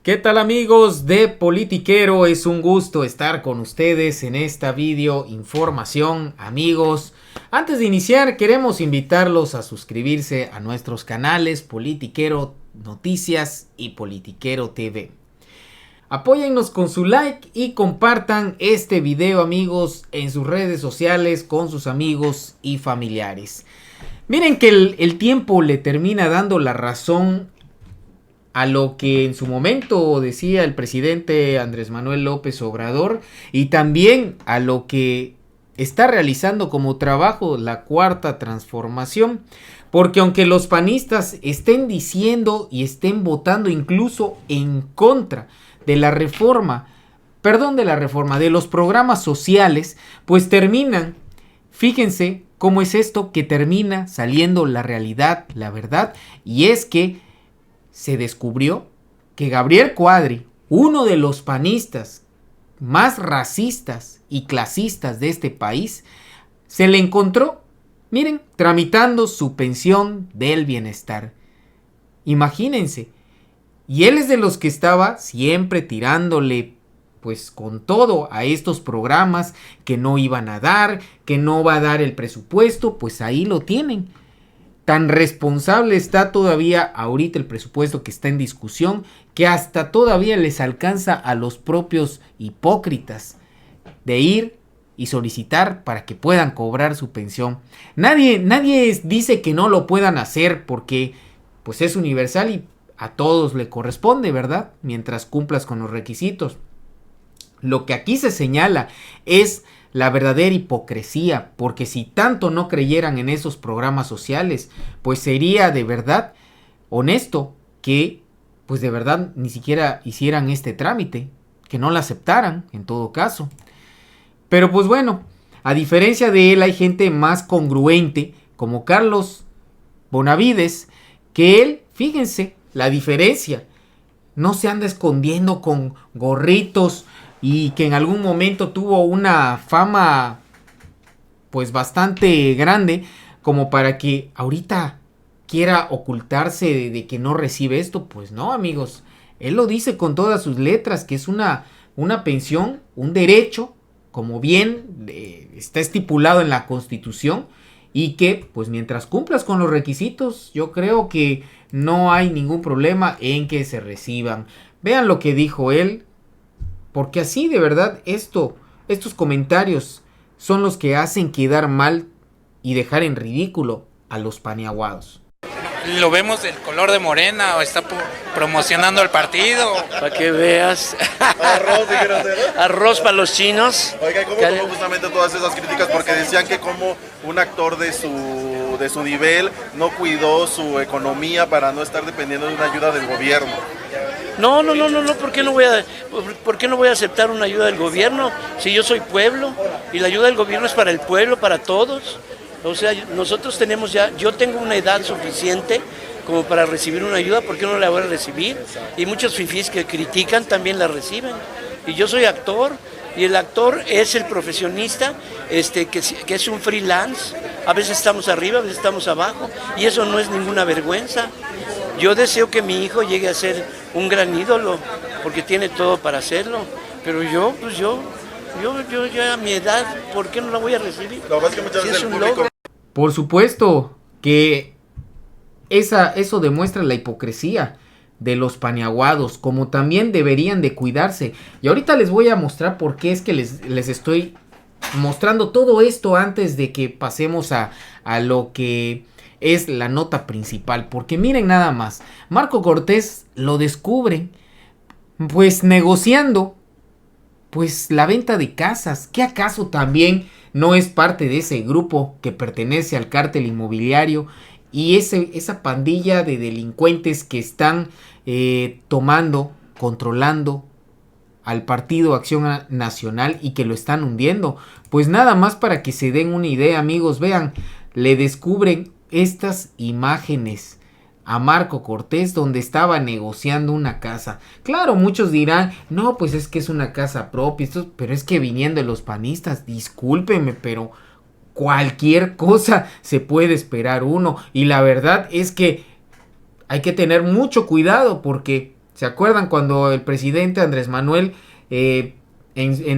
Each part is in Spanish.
¿Qué tal amigos de Politiquero? Es un gusto estar con ustedes en esta video información, amigos. Antes de iniciar, queremos invitarlos a suscribirse a nuestros canales Politiquero Noticias y Politiquero TV. Apóyennos con su like y compartan este video, amigos, en sus redes sociales con sus amigos y familiares. Miren que el tiempo le termina dando la razón a lo que en su momento decía el presidente Andrés Manuel López Obrador y también a lo que está realizando como trabajo la Cuarta Transformación, porque aunque los panistas estén diciendo y estén votando incluso en contra de la reforma, de los programas sociales, pues terminan, fíjense cómo es esto, que termina saliendo la realidad, la verdad, y es que se descubrió que Gabriel Cuadri, uno de los panistas más racistas y clasistas de este país, se le encontró, miren, tramitando su pensión del bienestar. Imagínense. Y él es de los que estaba siempre tirándole pues con todo a estos programas que no iban a dar, que no va a dar el presupuesto, pues ahí lo tienen. Tan responsable está todavía ahorita el presupuesto que está en discusión, que hasta todavía les alcanza a los propios hipócritas de ir y solicitar para que puedan cobrar su pensión. Nadie dice que no lo puedan hacer porque pues es universal y a todos le corresponde, ¿verdad? Mientras cumplas con los requisitos. Lo que aquí se señala es la verdadera hipocresía, porque si tanto no creyeran en esos programas sociales, pues sería de verdad honesto que pues de verdad ni siquiera hicieran este trámite, que no la aceptaran en todo caso. Pero pues bueno, a diferencia de él hay gente más congruente como Carlos Bonavides, que él, fíjense la diferencia, no se anda escondiendo con gorritos y que en algún momento tuvo una fama pues bastante grande como para que ahorita quiera ocultarse de que no recibe esto. Pues no, amigos, él lo dice con todas sus letras, que es una pensión, un derecho, como bien está estipulado en la Constitución, y que pues mientras cumplas con los requisitos, yo creo que no hay ningún problema en que se reciban. Vean lo que dijo él, porque así de verdad estos comentarios son los que hacen quedar mal y dejar en ridículo a los paniaguados. Lo vemos del color de Morena o está promocionando el partido. Para que veas. Arroz, dijeron. Arroz para los chinos. Oiga, ¿cómo tomó justamente todas esas críticas? Porque decían que como un actor de su nivel no cuidó su economía para no estar dependiendo de una ayuda del gobierno. No, ¿por qué no voy a aceptar una ayuda del gobierno? Si yo soy pueblo y la ayuda del gobierno es para el pueblo, para todos. O sea, nosotros yo tengo una edad suficiente como para recibir una ayuda, ¿por qué no la voy a recibir? Y muchos fifís que critican también la reciben. Y yo soy actor, y el actor es el profesionista que es un freelance. A veces estamos arriba, a veces estamos abajo, y eso no es ninguna vergüenza. Yo deseo que mi hijo llegue a ser un gran ídolo, porque tiene todo para hacerlo. Pero yo ya a mi edad, ¿por qué no la voy a recibir? Lo que pasa es que muchas veces es el un público... logro. Por supuesto que eso demuestra la hipocresía de los paniaguados, como también deberían de cuidarse. Y ahorita les voy a mostrar por qué es que les estoy mostrando todo esto antes de que pasemos a lo que es la nota principal. Porque miren nada más, Marco Cortés lo descubre pues negociando pues la venta de casas. ¿Qué acaso también no es parte de ese grupo que pertenece al cártel inmobiliario y esa pandilla de delincuentes que están controlando al Partido Acción Nacional y que lo están hundiendo? Pues nada más para que se den una idea, amigos, vean, le descubren estas imágenes a Marco Cortés donde estaba negociando una casa. Claro, muchos dirán, no, pues es que es una casa propia, pero es que viniendo de los panistas, discúlpeme, pero cualquier cosa se puede esperar uno. Y la verdad es que hay que tener mucho cuidado porque ¿Se acuerdan cuando el presidente Andrés Manuel en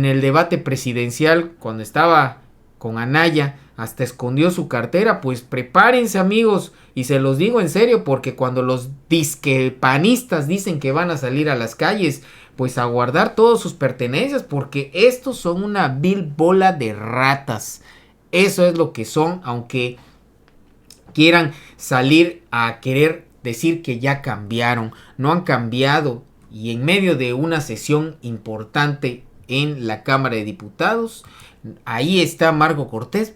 el debate presidencial, cuando estaba con Anaya, hasta escondió su cartera? Pues prepárense, amigos, y se los digo en serio, porque cuando los disquepanistas dicen que van a salir a las calles, pues a guardar todas sus pertenencias, porque estos son una vil bola de ratas. Eso es lo que son, aunque quieran salir a querer decir que ya cambiaron. No han cambiado, y en medio de una sesión importante en la Cámara de Diputados, ahí está Marco Cortés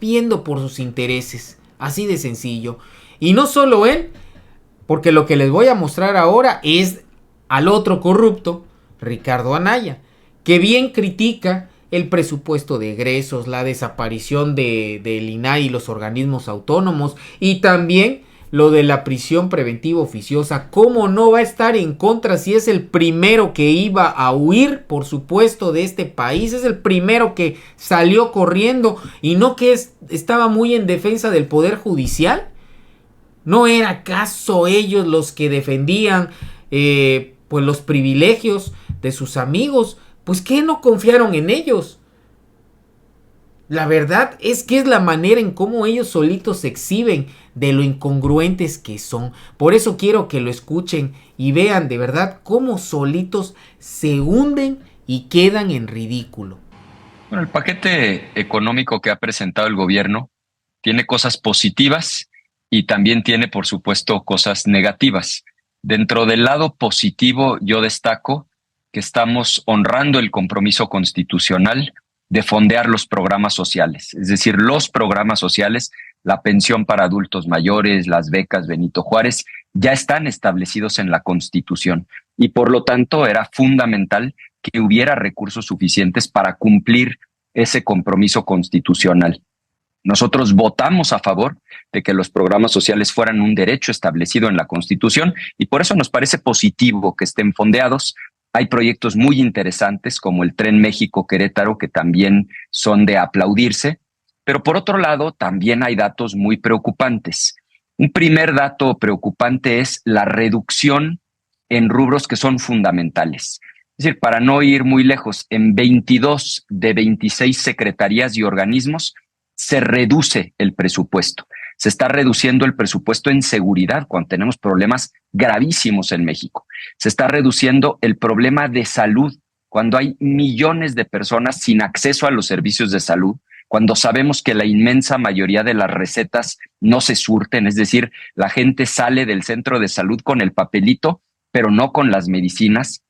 viendo por sus intereses, así de sencillo. Y no solo él, porque lo que les voy a mostrar ahora es al otro corrupto, Ricardo Anaya, que bien critica el presupuesto de egresos, la desaparición del INAI y los organismos autónomos, y también lo de la prisión preventiva oficiosa. ¿Cómo no va a estar en contra si es el primero que iba a huir, por supuesto, de este país? Es el primero que salió corriendo, y no que estaba muy en defensa del Poder Judicial. ¿No era acaso ellos los que defendían pues los privilegios de sus amigos? Pues ¿qué no confiaron en ellos? La verdad es que es la manera en cómo ellos solitos se exhiben de lo incongruentes que son. Por eso quiero que lo escuchen y vean de verdad cómo solitos se hunden y quedan en ridículo. Bueno, el paquete económico que ha presentado el gobierno tiene cosas positivas y también tiene, por supuesto, cosas negativas. Dentro del lado positivo, yo destaco que estamos honrando el compromiso constitucional de fondear los programas sociales, es decir, los programas sociales, la pensión para adultos mayores, las becas Benito Juárez, ya están establecidos en la Constitución, y por lo tanto era fundamental que hubiera recursos suficientes para cumplir ese compromiso constitucional. Nosotros votamos a favor de que los programas sociales fueran un derecho establecido en la Constitución, y por eso nos parece positivo que estén fondeados. Hay proyectos muy interesantes como el Tren México-Querétaro que también son de aplaudirse, pero por otro lado también hay datos muy preocupantes. Un primer dato preocupante es la reducción en rubros que son fundamentales. Es decir, para no ir muy lejos, en 22 de 26 secretarías y organismos se reduce el presupuesto. Se está reduciendo el presupuesto en seguridad cuando tenemos problemas gravísimos en México. Se está reduciendo el problema de salud cuando hay millones de personas sin acceso a los servicios de salud, cuando sabemos que la inmensa mayoría de las recetas no se surten, es decir, la gente sale del centro de salud con el papelito, pero no con las medicinas.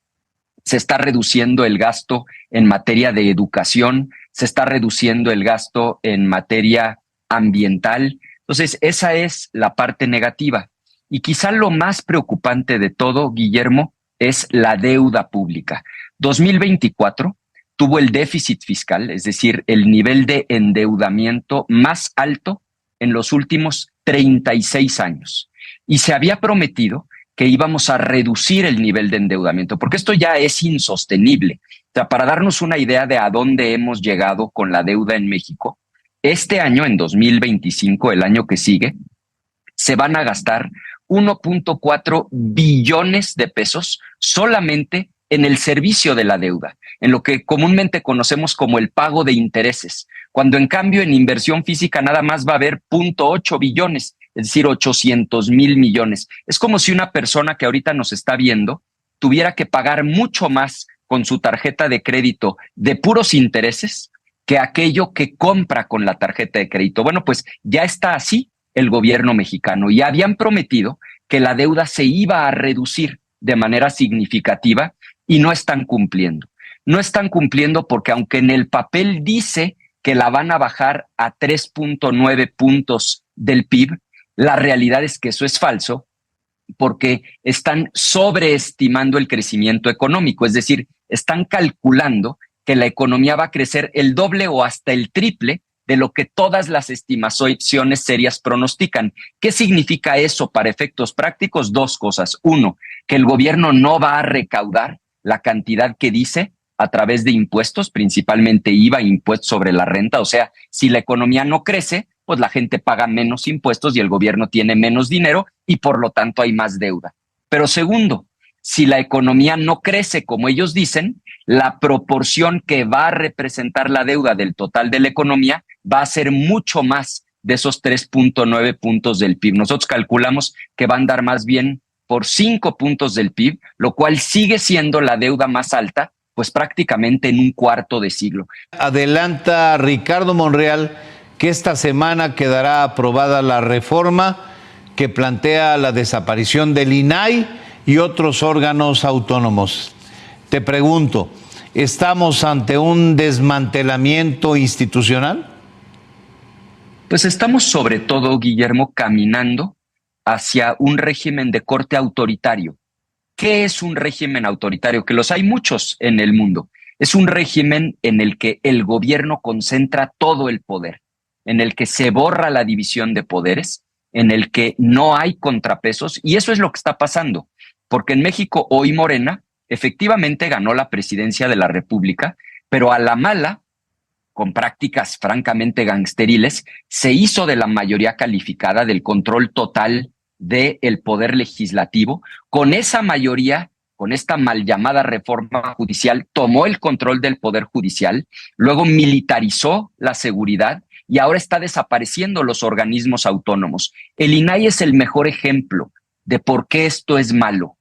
Se está reduciendo el gasto en materia de educación, se está reduciendo el gasto en materia ambiental. Entonces, esa es la parte negativa. Y quizá lo más preocupante de todo, Guillermo, es la deuda pública. 2024 tuvo el déficit fiscal, es decir, el nivel de endeudamiento más alto en los últimos 36 años. Y se había prometido que íbamos a reducir el nivel de endeudamiento, porque esto ya es insostenible. O sea, para darnos una idea de a dónde hemos llegado con la deuda en México, este año, en 2025, el año que sigue, se van a gastar 1.4 billones de pesos solamente en el servicio de la deuda, en lo que comúnmente conocemos como el pago de intereses, cuando en cambio en inversión física nada más va a haber 0.8 billones, es decir, 800,000 millones. Es como si una persona que ahorita nos está viendo tuviera que pagar mucho más con su tarjeta de crédito de puros intereses que aquello que compra con la tarjeta de crédito. Bueno, pues ya está así el gobierno mexicano, y habían prometido que la deuda se iba a reducir de manera significativa y no están cumpliendo. No están cumpliendo porque aunque en el papel dice que la van a bajar a 3.9 puntos del PIB, la realidad es que eso es falso, porque están sobreestimando el crecimiento económico, es decir, están calculando que la economía va a crecer el doble o hasta el triple de lo que todas las estimaciones serias pronostican. ¿Qué significa eso para efectos prácticos? Dos cosas. Uno, que el gobierno no va a recaudar la cantidad que dice a través de impuestos, principalmente IVA, impuestos sobre la renta. O sea, si la economía no crece, pues la gente paga menos impuestos y el gobierno tiene menos dinero y por lo tanto hay más deuda. Pero segundo, si la economía no crece como ellos dicen, la proporción que va a representar la deuda del total de la economía va a ser mucho más de esos 3.9 puntos del PIB. Nosotros calculamos que va a andar más bien por 5 puntos del PIB, lo cual sigue siendo la deuda más alta, pues prácticamente en un cuarto de siglo. Adelanta Ricardo Monreal que esta semana quedará aprobada la reforma que plantea la desaparición del INAI y otros órganos autónomos. Te pregunto, ¿estamos ante un desmantelamiento institucional? Pues estamos sobre todo, Guillermo, caminando hacia un régimen de corte autoritario. ¿Qué es un régimen autoritario? Que los hay muchos en el mundo. Es un régimen en el que el gobierno concentra todo el poder, en el que se borra la división de poderes, en el que no hay contrapesos, y eso es lo que está pasando, porque en México hoy Morena efectivamente ganó la presidencia de la República, pero a la mala, con prácticas francamente gangsteriles, se hizo de la mayoría calificada, del control total del poder legislativo. Con esa mayoría, con esta mal llamada reforma judicial, tomó el control del poder judicial, luego militarizó la seguridad y ahora está desapareciendo los organismos autónomos. El INAI es el mejor ejemplo de por qué esto es malo.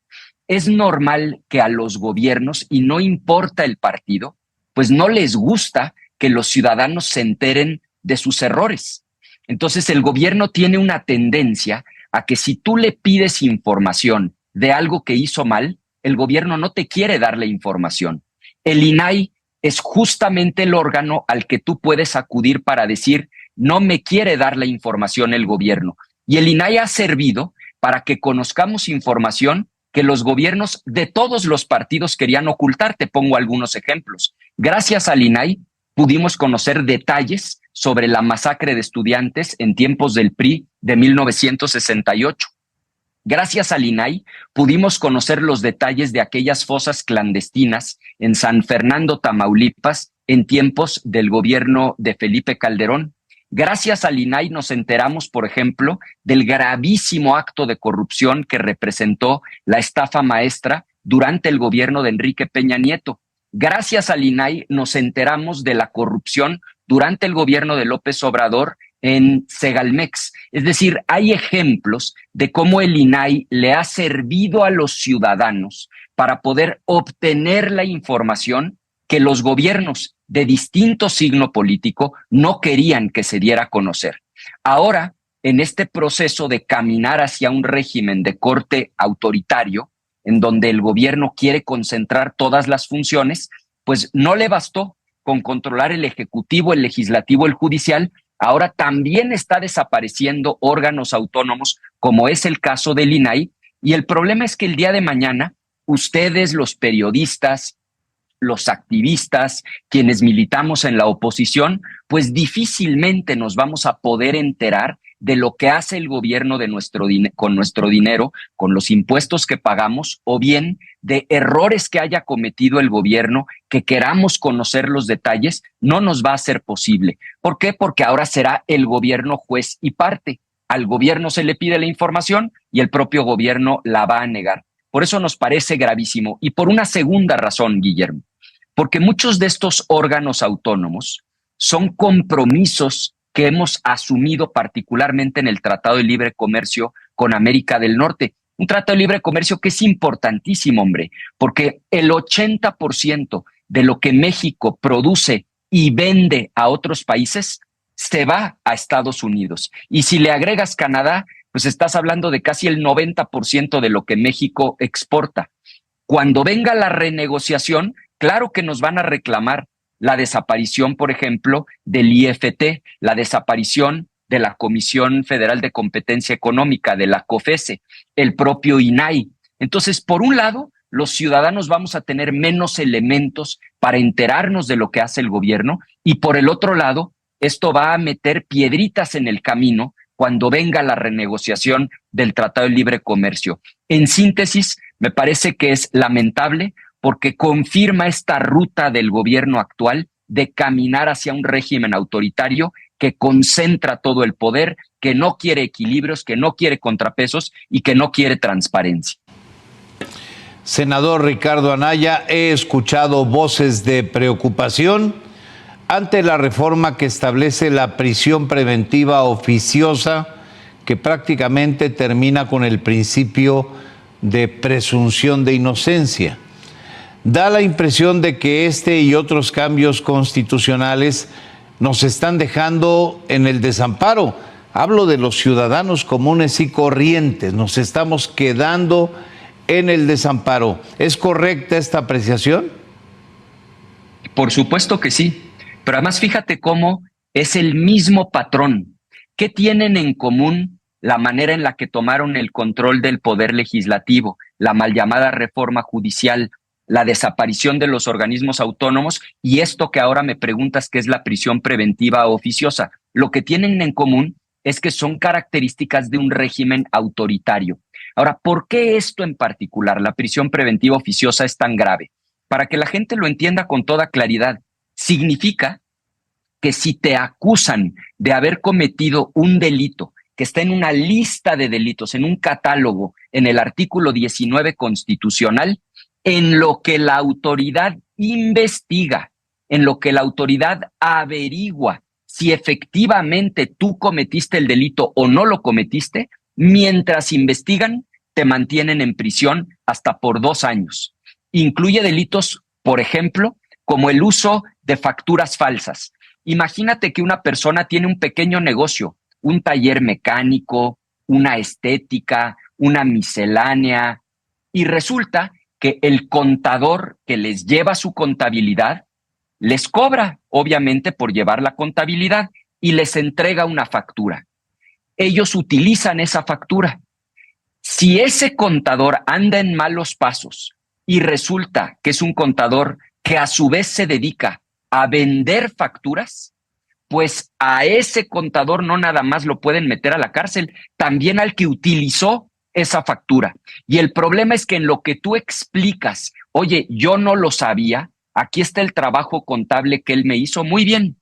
Es normal que a los gobiernos, y no importa el partido, pues no les gusta que los ciudadanos se enteren de sus errores. Entonces el gobierno tiene una tendencia a que si tú le pides información de algo que hizo mal, el gobierno no te quiere dar la información. El INAI es justamente el órgano al que tú puedes acudir para decir, no me quiere dar la información el gobierno. Y el INAI ha servido para que conozcamos información que los gobiernos de todos los partidos querían ocultar. Te pongo algunos ejemplos. Gracias al INAI pudimos conocer detalles sobre la masacre de estudiantes en tiempos del PRI de 1968. Gracias al INAI pudimos conocer los detalles de aquellas fosas clandestinas en San Fernando, Tamaulipas, en tiempos del gobierno de Felipe Calderón. Gracias al INAI nos enteramos, por ejemplo, del gravísimo acto de corrupción que representó la estafa maestra durante el gobierno de Enrique Peña Nieto. Gracias al INAI nos enteramos de la corrupción durante el gobierno de López Obrador en Segalmex. Es decir, hay ejemplos de cómo el INAI le ha servido a los ciudadanos para poder obtener la información que los gobiernos de distinto signo político no querían que se diera a conocer. Ahora, en este proceso de caminar hacia un régimen de corte autoritario, en donde el gobierno quiere concentrar todas las funciones, pues no le bastó con controlar el ejecutivo, el legislativo, el judicial. Ahora también está desapareciendo órganos autónomos, como es el caso del INAI, y el problema es que el día de mañana, ustedes, los periodistas, los activistas, quienes militamos en la oposición, pues difícilmente nos vamos a poder enterar de lo que hace el gobierno de con nuestro dinero, con los impuestos que pagamos, o bien de errores que haya cometido el gobierno, que queramos conocer los detalles, no nos va a ser posible. ¿Por qué? Porque ahora será el gobierno juez y parte. Al gobierno se le pide la información y el propio gobierno la va a negar. Por eso nos parece gravísimo. Y por una segunda razón, Guillermo, porque muchos de estos órganos autónomos son compromisos que hemos asumido particularmente en el Tratado de Libre Comercio con América del Norte. Un tratado de libre comercio que es importantísimo, hombre, porque el 80% de lo que México produce y vende a otros países se va a Estados Unidos. Y si le agregas Canadá, pues estás hablando de casi el 90% de lo que México exporta. Cuando venga la renegociación, claro que nos van a reclamar la desaparición, por ejemplo, del IFT, la desaparición de la Comisión Federal de Competencia Económica, de la COFESE, el propio INAI. Entonces, por un lado, los ciudadanos vamos a tener menos elementos para enterarnos de lo que hace el gobierno, y por el otro lado, esto va a meter piedritas en el camino cuando venga la renegociación del Tratado de Libre Comercio. En síntesis, me parece que es lamentable porque confirma esta ruta del gobierno actual de caminar hacia un régimen autoritario que concentra todo el poder, que no quiere equilibrios, que no quiere contrapesos y que no quiere transparencia. Senador Ricardo Anaya, he escuchado voces de preocupación ante la reforma que establece la prisión preventiva oficiosa, que prácticamente termina con el principio de presunción de inocencia. Da la impresión de que este y otros cambios constitucionales nos están dejando en el desamparo. Hablo de los ciudadanos comunes y corrientes, nos estamos quedando en el desamparo. ¿Es correcta esta apreciación? Por supuesto que sí, pero además fíjate cómo es el mismo patrón. ¿Qué tienen en común la manera en la que tomaron el control del poder legislativo, la mal llamada reforma judicial, la desaparición de los organismos autónomos y esto que ahora me preguntas que es la prisión preventiva oficiosa? Lo que tienen en común es que son características de un régimen autoritario. Ahora, ¿por qué esto en particular, la prisión preventiva oficiosa, es tan grave? Para que la gente lo entienda con toda claridad, significa que si te acusan de haber cometido un delito que está en una lista de delitos, en un catálogo, en el artículo 19 constitucional, en lo que la autoridad investiga, en lo que la autoridad averigua si efectivamente tú cometiste el delito o no lo cometiste, mientras investigan, te mantienen en prisión hasta por 2 años. Incluye delitos, por ejemplo, como el uso de facturas falsas. Imagínate que una persona tiene un pequeño negocio, un taller mecánico, una estética, una miscelánea, y resulta que el contador que les lleva su contabilidad les cobra, obviamente, por llevar la contabilidad y les entrega una factura. Ellos utilizan esa factura. Si ese contador anda en malos pasos y resulta que es un contador que a su vez se dedica a vender facturas, pues a ese contador no nada más lo pueden meter a la cárcel, también al que utilizó esa factura. Y el problema es que en lo que tú explicas, oye, yo no lo sabía, aquí está el trabajo contable que él me hizo, muy bien,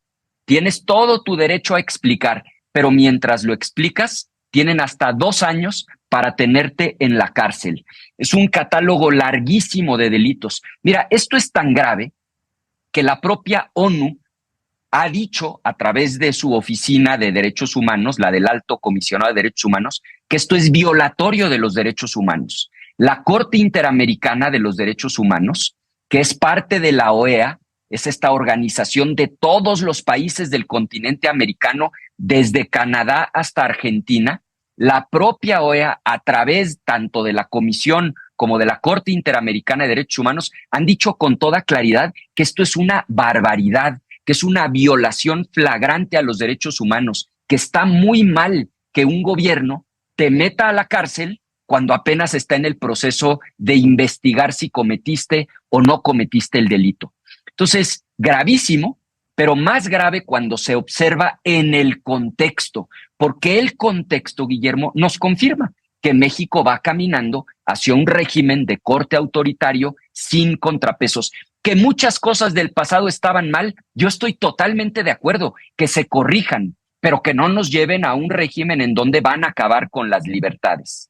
tienes todo tu derecho a explicar, pero mientras lo explicas, tienen hasta 2 años para tenerte en la cárcel. Es un catálogo larguísimo de delitos. Mira, esto es tan grave que la propia ONU ha dicho a través de su oficina de derechos humanos, la del Alto Comisionado de Derechos Humanos, que esto es violatorio de los derechos humanos. La Corte Interamericana de los Derechos Humanos, que es parte de la OEA, es esta organización de todos los países del continente americano, desde Canadá hasta Argentina, la propia OEA, a través tanto de la Comisión como de la Corte Interamericana de Derechos Humanos, han dicho con toda claridad que esto es una barbaridad, que es una violación flagrante a los derechos humanos, que está muy mal que un gobierno te meta a la cárcel cuando apenas está en el proceso de investigar si cometiste o no cometiste el delito. Entonces, gravísimo, pero más grave cuando se observa en el contexto, porque el contexto, Guillermo, nos confirma que México va caminando hacia un régimen de corte autoritario sin contrapesos. Que muchas cosas del pasado estaban mal, yo estoy totalmente de acuerdo, que se corrijan, pero que no nos lleven a un régimen en donde van a acabar con las libertades.